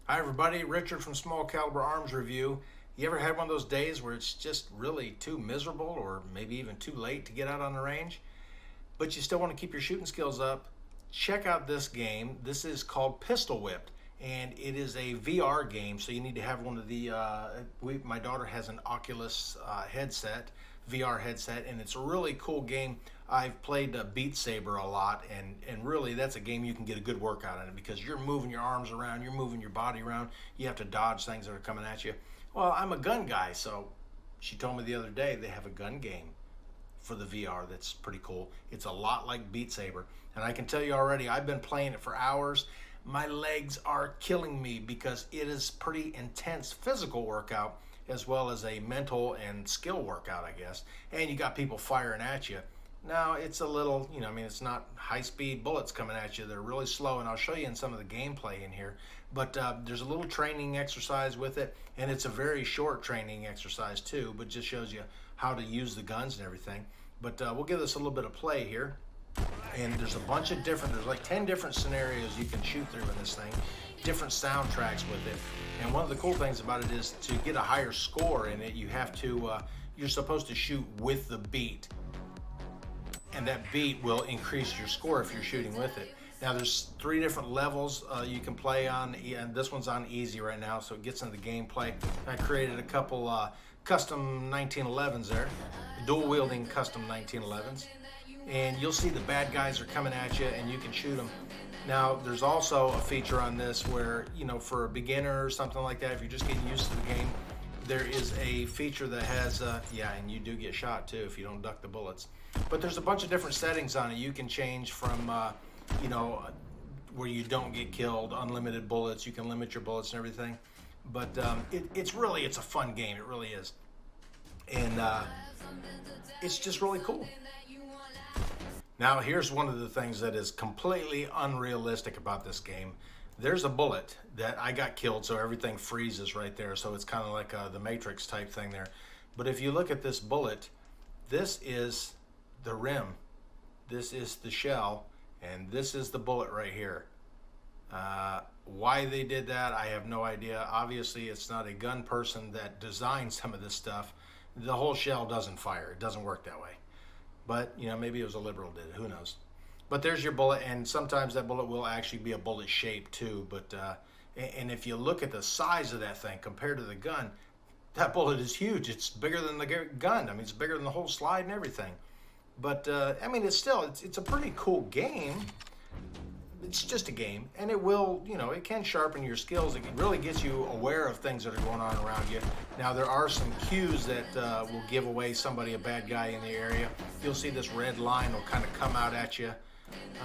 Hi everybody, Richard from Small Caliber Arms Review. You ever had one of those days where it's just really too miserable or maybe even too late to get out on the range, but you still want to keep your shooting skills up? Check out this game. This is called Pistol Whipped, and it is a VR game, so you need to have one of the, my daughter has an Oculus headset, VR headset, and it's a really cool game. I've played Beat Saber a lot, and really that's a game you can get a good workout in it because you're moving your arms around, you're moving your body around, you have to dodge things that are coming at you. Well, I'm a gun guy, so she told me the other day they have a gun game for the VR that's pretty cool. It's a lot like Beat Saber, and I can tell you already, I've been playing it for hours. My legs are killing me because it is pretty intense physical workout as well as a mental and skill workout, I guess. And you got people firing at you. Now it's a little, I mean, it's not high-speed bullets coming at you. They're really slow, and I'll show you in some of the gameplay in here. But there's a little training exercise with it, and it's a very short training exercise too, but just shows you how to use the guns and everything. But we'll give this a little bit of play here. And there's a bunch of different, there's like 10 different scenarios you can shoot through in this thing, different soundtracks with it. And one of the cool things about it is to get a higher score in it, you have to, you're supposed to shoot with the beat. And that beat will increase your score if you're shooting with it. Now there's 3 different levels you can play on, and this one's on easy right now, so it gets into the gameplay. I created a couple custom 1911s there, dual wielding custom 1911s. And you'll see the bad guys are coming at you and you can shoot them. Now there's also a feature on this where, for a beginner or something like that, if you're just getting used to the game, there is a feature that has, yeah, and you do get shot too if you don't duck the bullets. But there's a bunch of different settings on it. You can change from, where you don't get killed, unlimited bullets, you can limit your bullets and everything. But it's a fun game, it really is. And it's just really cool. Now here's one of the things that is completely unrealistic about this game. There's a bullet that I got killed, so everything freezes right there, so it's kind of like the Matrix type thing there. But if you look at this bullet, this is the rim, this is the shell, and this is the bullet right here. Why they did that, I have no idea. Obviously it's not a gun person that designed some of this stuff. The whole shell doesn't fire, it doesn't work that way. But, maybe it was a liberal did it, who knows. But there's your bullet, and sometimes that bullet will actually be a bullet shape too. But and if you look at the size of that thing compared to the gun, that bullet is huge. It's bigger than the gun. I mean, it's bigger than the whole slide and everything. But, I mean, it's a pretty cool game. It's just a game, and it will, it can sharpen your skills. It really gets you aware of things that are going on around you. Now, there are some cues that will give away somebody, a bad guy in the area. You'll see this red line will kind of come out at you.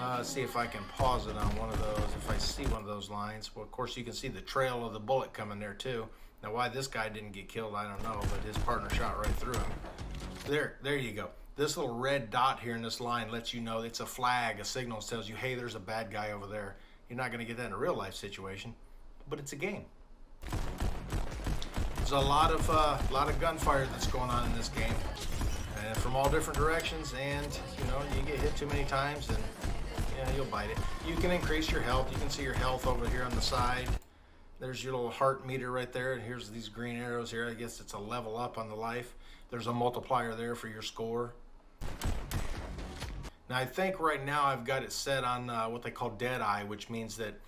Let's see if I can pause it on one of those, if I see one of those lines. Well, of course, you can see the trail of the bullet coming there, too. Now, why this guy didn't get killed, I don't know, but his partner shot right through him. There you go. This little red dot here in this line lets you know it's a flag, a signal that tells you, hey, there's a bad guy over there. You're not going to get that in a real life situation, but it's a game. There's a lot of gunfire that's going on in this game, and from all different directions. And you get hit too many times, and you'll bite it. You can increase your health. You can see your health over here on the side. There's your little heart meter right there, and here's these green arrows here. I guess it's a level up on the life. There's a multiplier there for your score. Now I think right now I've got it set on what they call dead eye, which means that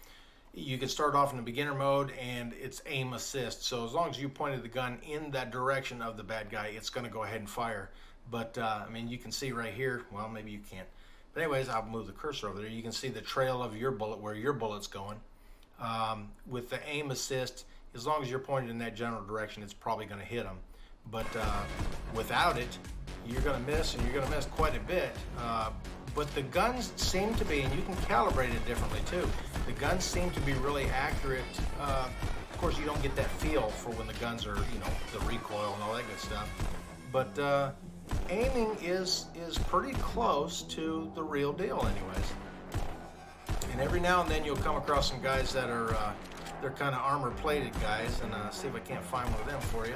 you can start off in the beginner mode and it's aim assist. So as long as you pointed the gun in that direction of the bad guy, it's going to go ahead and fire. But I mean, you can see right here, well, maybe you can't. But anyways, I'll move the cursor over there. You can see the trail of your bullet, where your bullet's going. With the aim assist, as long as you're pointed in that general direction, it's probably going to hit them. But without it, you're going to miss, and you're going to miss quite a bit. But the guns seem to be, and you can calibrate it differently too, the guns seem to be really accurate. Of course, you don't get that feel for when the guns are, the recoil and all that good stuff. But aiming is pretty close to the real deal anyways. And every now and then you'll come across some guys that are, they're kind of armor-plated guys, and see if I can't find one of them for you.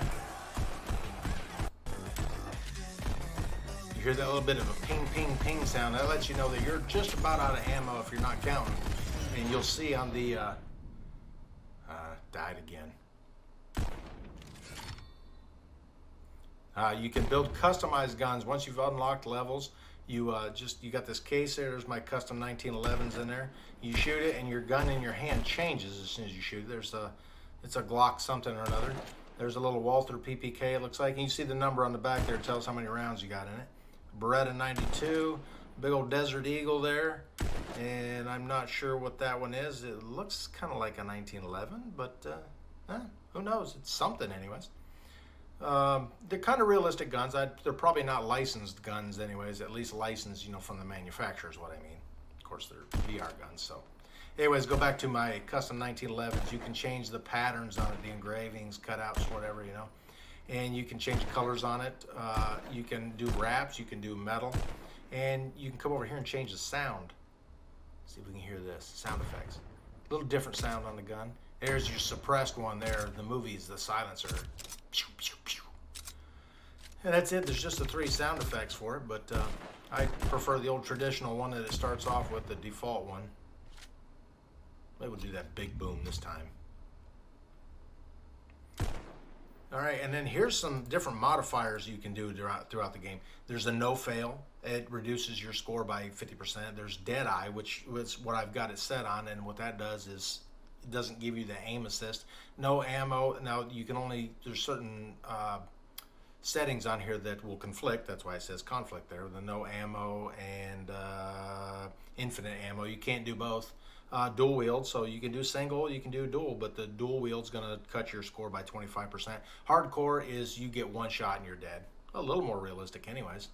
You hear that little bit of a ping, ping, ping sound. That lets you know that you're just about out of ammo if you're not counting. And you'll see on the side again. You can build customized guns once you've unlocked levels. You got this case there. There's my custom 1911s in there. You shoot it, and your gun in your hand changes as soon as you shoot it. It's a Glock something or another. There's a little Walther PPK, it looks like. And you see the number on the back there. It tells how many rounds you got in it. Beretta 92, big old Desert Eagle there. And I'm not sure what that one is. It looks kind of like a 1911, but who knows? It's something anyways. They're kind of realistic guns. They're probably not licensed guns anyways, at least licensed, from the manufacturer is what I mean. Of course, they're VR guns, so. Anyways, go back to my custom 1911s. You can change the patterns on it, the engravings, cutouts, whatever, And you can change colors on it. You can do wraps, you can do metal. And you can come over here and change the sound. See if we can hear this, sound effects. A little different sound on the gun. There's your suppressed one there, the movies, the silencer. Pew, pew, pew. And that's it. There's just the 3 sound effects for it, but I prefer the old traditional one that it starts off with, the default one. Maybe we'll do that big boom this time. All right, and then here's some different modifiers you can do throughout the game. There's a no fail. It reduces your score by 50%. There's dead eye, which is what I've got it set on, and what that does is it doesn't give you the aim assist. No ammo. Now you can only, there's certain settings on here that will conflict. That's why it says conflict there. The no ammo and infinite ammo. You can't do both. Dual wield, so you can do single, you can do dual, but the dual wield's going to cut your score by 25%. Hardcore is you get 1 shot and you're dead. A little more realistic anyways.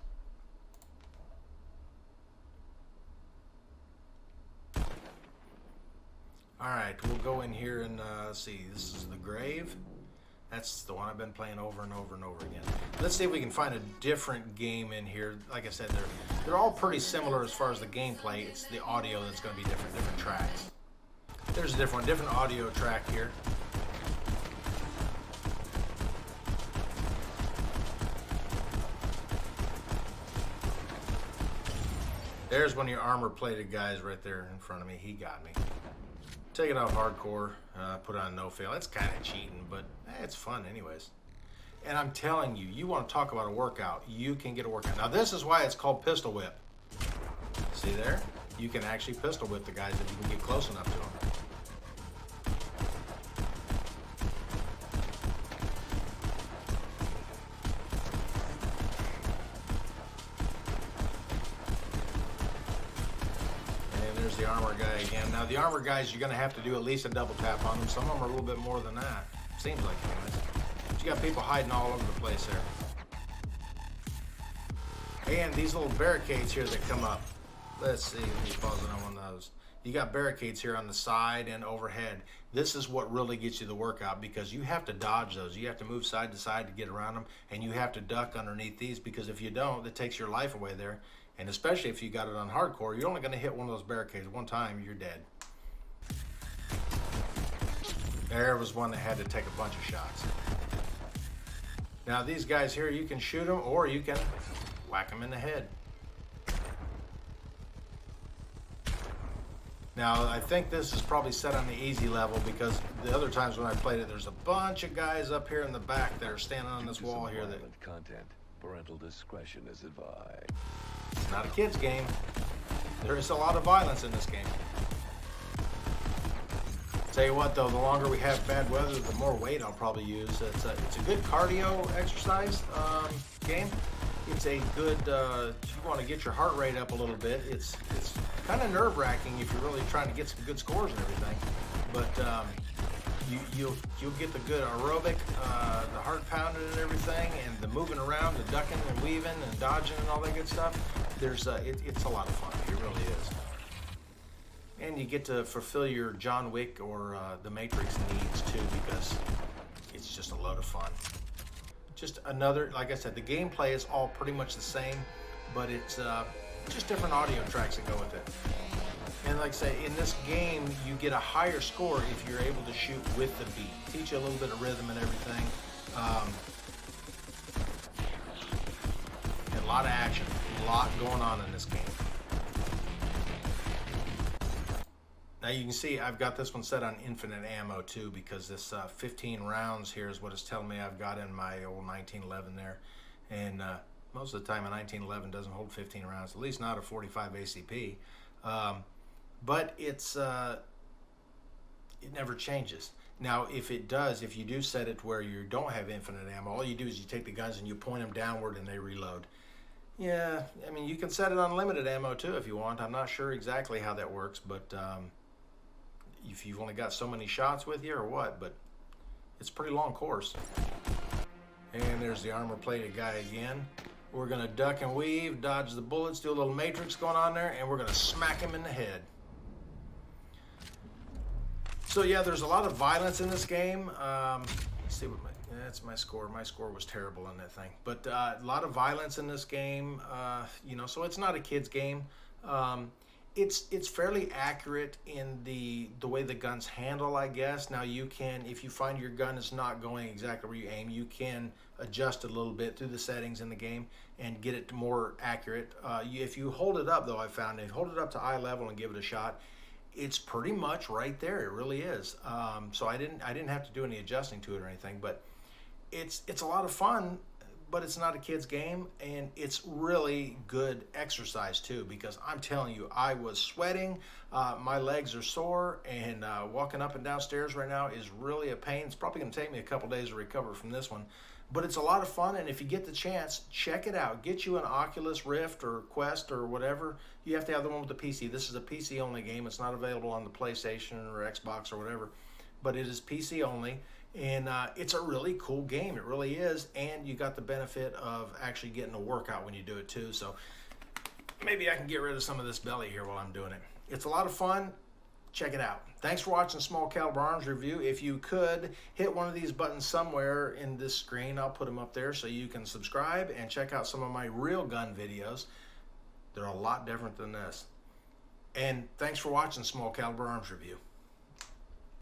All right, we'll go in here and let's see. This is the grave. That's the one I've been playing over and over and over again. Let's see if we can find a different game in here. Like I said, they're all pretty similar as far as the gameplay. It's the audio that's going to be different tracks. There's a different audio track here. There's one of your armor-plated guys right there in front of me. He got me. Take it off hardcore, put it on no fail. It's kind of cheating, but it's fun anyways. And I'm telling you, you want to talk about a workout, you can get a workout. Now this is why it's called pistol whip. See there? You can actually pistol whip the guys if you can get close enough to them. The armor guy again. Now the armor guys, you're going to have to do at least a double tap on them. Some of them are a little bit more than that. Seems like anyways. But you got people hiding all over the place there. And these little barricades here that come up. Let's see, let me pause it on one of those. You got barricades here on the side and overhead. This is what really gets you the workout because you have to dodge those. You have to move side to side to get around them, and you have to duck underneath these because if you don't, it takes your life away there. And especially if you got it on hardcore, you're only going to hit one of those barricades one time, you're dead. There was one that had to take a bunch of shots. Now these guys here, you can shoot them or you can whack them in the head. Now I think this is probably set on the easy level because the other times when I played it, there's a bunch of guys up here in the back that are standing on this wall here. That content. Parental discretion is advised. It's not a kid's game. There is a lot of violence in this game. Tell you what though, the longer we have bad weather, the more weight I'll probably use. It's a good cardio exercise game. It's a good, if you want to get your heart rate up a little bit, it's kind of nerve-wracking if you're really trying to get some good scores and everything. But you'll get the good aerobic, the heart pounding and everything, and the moving around, the ducking and weaving and dodging and all that good stuff. It's a lot of fun. It really is. And you get to fulfill your John Wick or the Matrix needs too because it's just a load of fun. Just another, like I said, the gameplay is all pretty much the same, but it's just different audio tracks that go with it. And like I say, in this game, you get a higher score if you're able to shoot with the beat. Teach you a little bit of rhythm and everything. And a lot of action, a lot going on in this game. Now you can see I've got this one set on infinite ammo too, because this 15 rounds here is what it's telling me I've got in my old 1911 there. And most of the time a 1911 doesn't hold 15 rounds, at least not a 45 ACP. But it's it never changes. Now, if it does, if you do set it where you don't have infinite ammo, all you do is you take the guns and you point them downward and they reload. Yeah, I mean, you can set it on limited ammo too if you want. I'm not sure exactly how that works, but if you've only got so many shots with you or what, but it's a pretty long course. And there's the armor-plated guy again. We're going to duck and weave, dodge the bullets, do a little matrix going on there, and we're going to smack him in the head. So yeah, there's a lot of violence in this game. Let's see what that's my score. My score was terrible on that thing. But a lot of violence in this game. You know, so it's not a kid's game. It's fairly accurate in the way the guns handle, I guess. Now you can, if you find your gun is not going exactly where you aim, you can adjust it a little bit through the settings in the game and get it more accurate. If you hold it up, though, I found if you hold it up to eye level and give it a shot, it's pretty much right there. It really is. So I didn't have to do any adjusting to it or anything, but it's a lot of fun. But it's not a kid's game, and it's really good exercise too, because I'm telling you, I was sweating, my legs are sore, and walking up and down stairs right now is really a pain. It's probably going to take me a couple days to recover from this one, but it's a lot of fun, and if you get the chance, check it out. Get you an Oculus Rift or Quest or whatever. You have to have the one with the PC. This is a PC only game. It's not available on the PlayStation or Xbox or whatever, but it is PC only. And it's a really cool game. It really is. And you got the benefit of actually getting a workout when you do it too. So maybe I can get rid of some of this belly here while I'm doing it. It's a lot of fun. Check it out. Thanks for watching Small Caliber Arms Review. If you could hit one of these buttons somewhere in this screen, I'll put them up there so you can subscribe and check out some of my real gun videos. They're a lot different than this. And thanks for watching Small Caliber Arms Review.